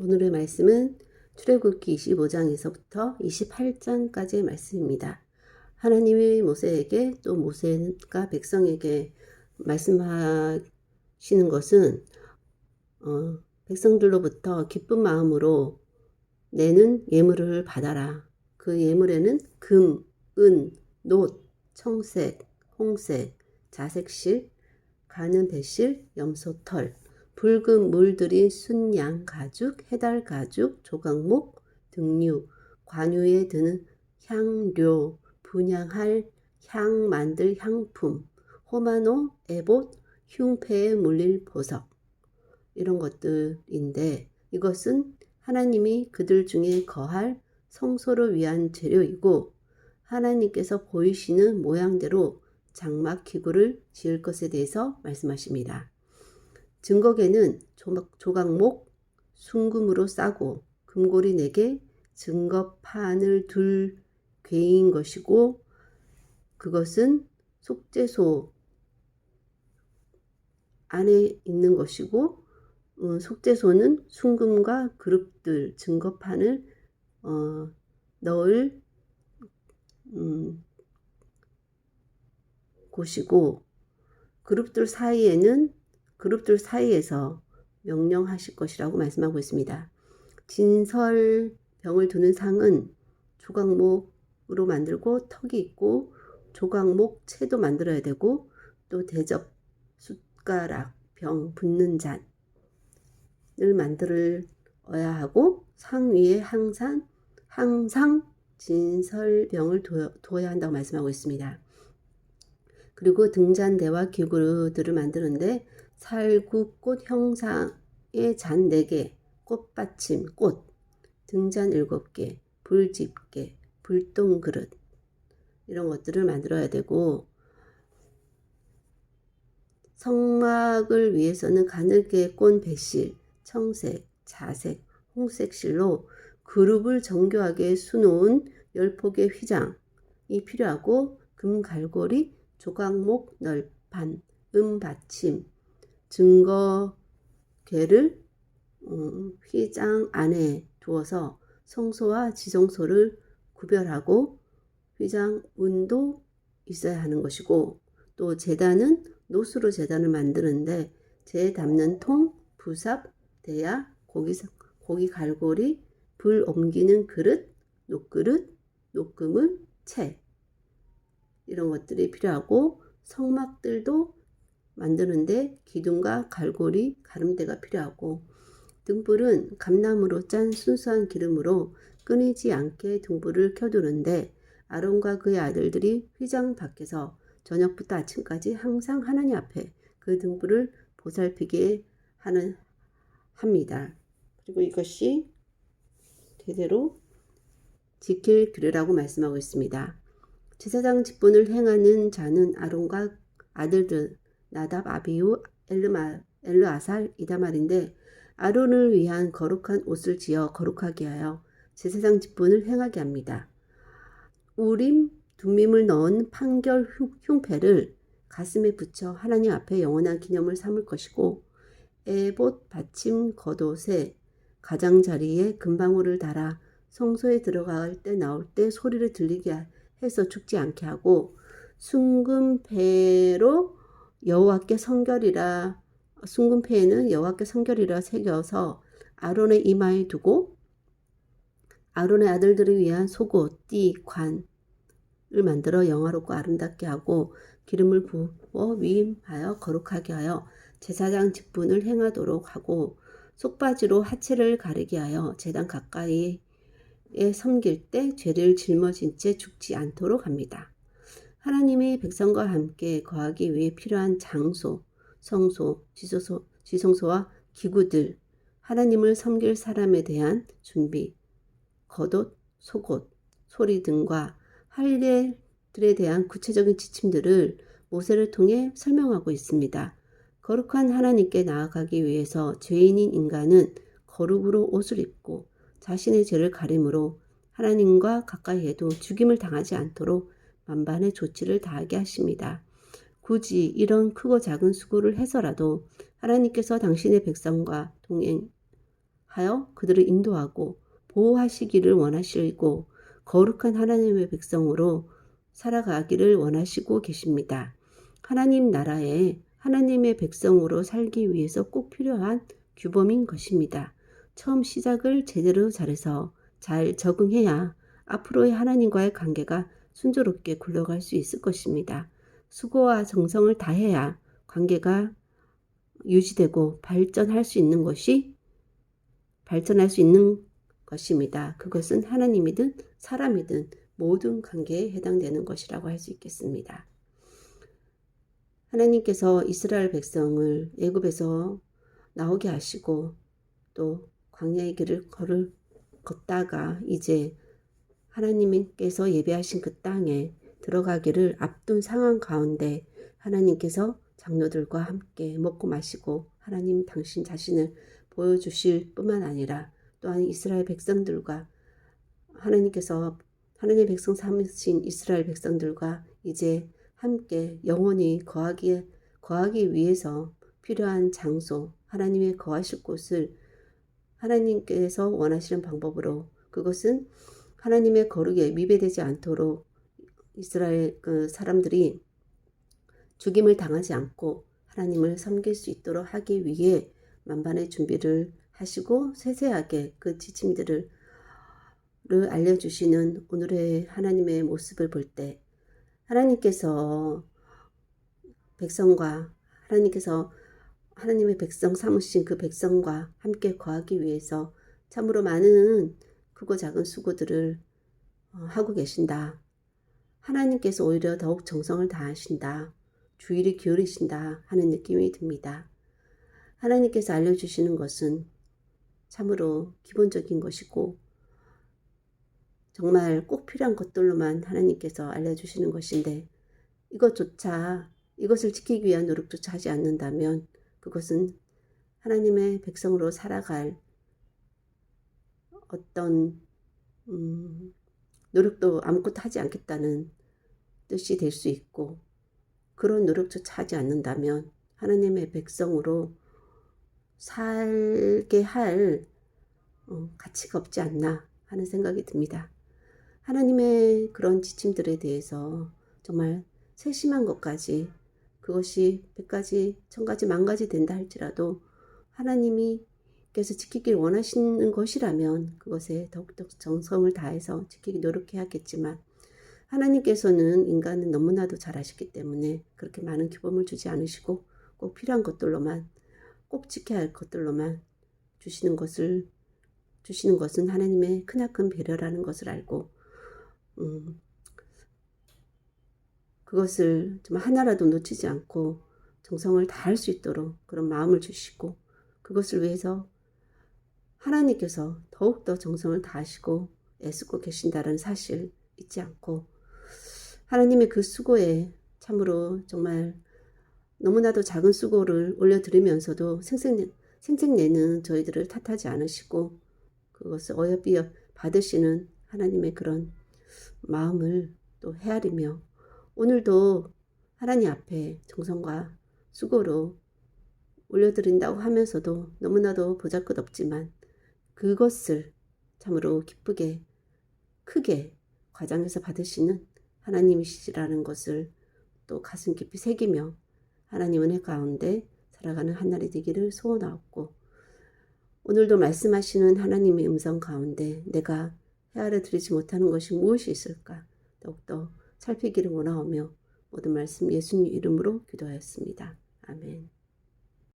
오늘의 말씀은 출애굽기 25장에서부터 28장까지의 말씀입니다. 하나님이 모세에게 또 모세가 백성에게 말씀하시는 것은 백성들로부터 기쁜 마음으로 내는 예물을 받아라. 그 예물에는 금, 은, 놋, 청색, 홍색, 자색실, 가는 배실, 염소털, 붉은 물들인 순양 가죽, 해달 가죽, 조각목, 등류, 관유에 드는 향료, 분향할 향 만들 향품, 호마노, 에봇, 흉패에 물릴 보석, 이런 것들인데 이것은 하나님이 그들 중에 거할 성소를 위한 재료이고 하나님께서 보이시는 모양대로 장막 기구를 지을 것에 대해서 말씀하십니다. 증거계는 조각목, 순금으로 싸고 금고리 4개, 증거판을 둘 궤인 것이고 그것은 속죄소 안에 있는 것이고 속죄소는 순금과 그룹들, 증거판을 넣을 곳이고 그룹들 사이에서 명령하실 것이라고 말씀하고 있습니다. 진설병을 두는 상은 조각목으로 만들고 턱이 있고 조각목 채도 만들어야 되고 또 대접, 숟가락, 병, 붓는 잔을 만들어야 하고 상 위에 항상 진설병을 둬야 한다고 말씀하고 있습니다. 그리고 등잔대와 기구들을 만드는데 살구꽃 형상의 잔 4개, 꽃받침, 꽃, 등잔 7개, 불집게, 불똥그릇 이런 것들을 만들어야 되고 성막을 위해서는 가늘게 꼰 배실, 청색, 자색, 홍색 실로 그룹을 정교하게 수놓은 10폭의 휘장이 필요하고 금갈고리, 조각목 널판, 받침, 증거궤를 휘장 안에 두어서 성소와 지성소를 구별하고 휘장 문도 있어야 하는 것이고 또 제단은 놋으로 제단을 만드는데 재 담는 통, 부삽, 대야, 고기 갈고리, 불 옮기는 그릇, 놋그릇, 놋그물, 채 이런 것들이 필요하고 성막들도 만드는데 기둥과 갈고리, 가름대가 필요하고 등불은 감나무로 짠 순수한 기름으로 끊이지 않게 등불을 켜두는데 아론과 그의 아들들이 휘장 밖에서 저녁부터 아침까지 항상 하나님 앞에 그 등불을 보살피게 합니다. 그리고 이것이 대대로 지킬 규례라고 말씀하고 있습니다. 제사장 직분을 행하는 자는 아론과 아들들 나답, 아비후, 엘르아살, 이다말인데 아론을 위한 거룩한 옷을 지어 거룩하게 하여 제사장 직분을 행하게 합니다. 우림, 둠밈을 넣은 판결 흉패를 가슴에 붙여 하나님 앞에 영원한 기념을 삼을 것이고 에봇 받침 겉옷에 가장자리에 금방울을 달아 성소에 들어갈 때 나올 때 소리를 들리게 해서 죽지 않게 하고 순금패로 순금패에는 여호와께 성결이라 새겨서 아론의 이마에 두고 아론의 아들들을 위한 속옷, 띠, 관을 만들어 영화롭고 아름답게 하고 기름을 부어 위임하여 거룩하게 하여 제사장 직분을 행하도록 하고 속바지로 하체를 가리게 하여 제단 가까이에 섬길 때 죄를 짊어진 채 죽지 않도록 합니다. 하나님의 백성과 함께 거하기 위해 필요한 장소, 성소, 지성소와 기구들, 하나님을 섬길 사람에 대한 준비, 겉옷, 속옷, 소리 등과 할 일들에 대한 구체적인 지침들을 모세를 통해 설명하고 있습니다. 거룩한 하나님께 나아가기 위해서 죄인인 인간은 거룩으로 옷을 입고 자신의 죄를 가림으로 하나님과 가까이 해도 죽임을 당하지 않도록 만반의 조치를 다하게 하십니다. 굳이 이런 크고 작은 수고를 해서라도 하나님께서 당신의 백성과 하여 그들을 인도하고 보호하시기를 원하시고 거룩한 하나님의 백성으로 살아가기를 원하시고 계십니다. 하나님 나라에 하나님의 백성으로 살기 위해서 꼭 필요한 규범인 것입니다. 처음 시작을 제대로 잘해서 잘 적응해야 앞으로의 하나님과의 관계가 순조롭게 굴러갈 수 있을 것입니다. 수고와 정성을 다해야 관계가 유지되고 발전할 수 있는 것입니다. 그것은 하나님이든 사람이든 모든 관계에 해당되는 것이라고 할 수 있겠습니다. 하나님께서 이스라엘 백성을 애굽에서 나오게 하시고 또 광야의 길을 걷다가 이제 하나님께서 예배하신 그 땅에 들어가기를 앞둔 상황 가운데 하나님께서 장로들과 함께 먹고 마시고 하나님 당신 자신을 보여주실 뿐만 아니라 또한 이스라엘 백성들과 하나님께서 하나님의 백성 삼으신 이스라엘 백성들과 이제 함께 영원히 거하기 위해서 필요한 장소, 하나님의 거하실 곳을 하나님께서 원하시는 방법으로 그것은 하나님의 거룩에 미배되지 않도록 이스라엘 사람들이 죽임을 당하지 않고 하나님을 섬길 수 있도록 하기 위해 만반의 준비를 하시고 세세하게 그 지침들을 알려주시는 오늘의 하나님의 모습을 볼 때 하나님께서 하나님의 백성 삼으신 그 백성과 함께 거하기 위해서 참으로 많은 크고 작은 수고들을 하고 계신다. 하나님께서 오히려 더욱 정성을 다하신다. 주의를 기울이신다 하는 느낌이 듭니다. 하나님께서 알려주시는 것은 참으로 기본적인 것이고 정말 꼭 필요한 것들로만 하나님께서 알려주시는 것인데 이것을 지키기 위한 노력조차 하지 않는다면 그것은 하나님의 백성으로 살아갈 어떤 노력도 아무것도 하지 않겠다는 뜻이 될 수 있고 그런 노력조차 하지 않는다면 하나님의 백성으로 살게 할 가치가 없지 않나 하는 생각이 듭니다. 하나님의 그런 지침들에 대해서 정말 세심한 것까지 그것이 100가지, 1000가지, 10,000가지 된다 할지라도 하나님께서 지키길 원하시는 것이라면 그것에 더욱더 정성을 다해서 지키기 노력해야겠지만 하나님께서는 인간은 너무나도 잘 아시기 때문에 그렇게 많은 규범을 주지 않으시고 꼭 필요한 것들로만 꼭 지켜야 할 것들로만 주시는 것은 하나님의 크나큰 배려라는 것을 알고 그것을 좀 하나라도 놓치지 않고 정성을 다할 수 있도록 그런 마음을 주시고 그것을 위해서 하나님께서 더욱더 정성을 다하시고 애쓰고 계신다는 사실 잊지 않고 하나님의 그 수고에 참으로 정말 너무나도 작은 수고를 올려드리면서도 생색내는 저희들을 탓하지 않으시고 그것을 어여삐 받으시는 하나님의 그런 마음을 또 헤아리며 오늘도 하나님 앞에 정성과 수고로 올려드린다고 하면서도 너무나도 보잘것없지만 그것을 참으로 기쁘게 크게 과장해서 받으시는 하나님이시라는 것을 또 가슴 깊이 새기며 하나님 은혜 가운데 살아가는 한날이 되기를 소원하옵고 오늘도 말씀하시는 하나님의 음성 가운데 내가 헤아려 드리지 못하는 것이 무엇이 있을까 더욱더 살피기를 원하오며 모든 말씀 예수님 이름으로 기도하였습니다. 아멘.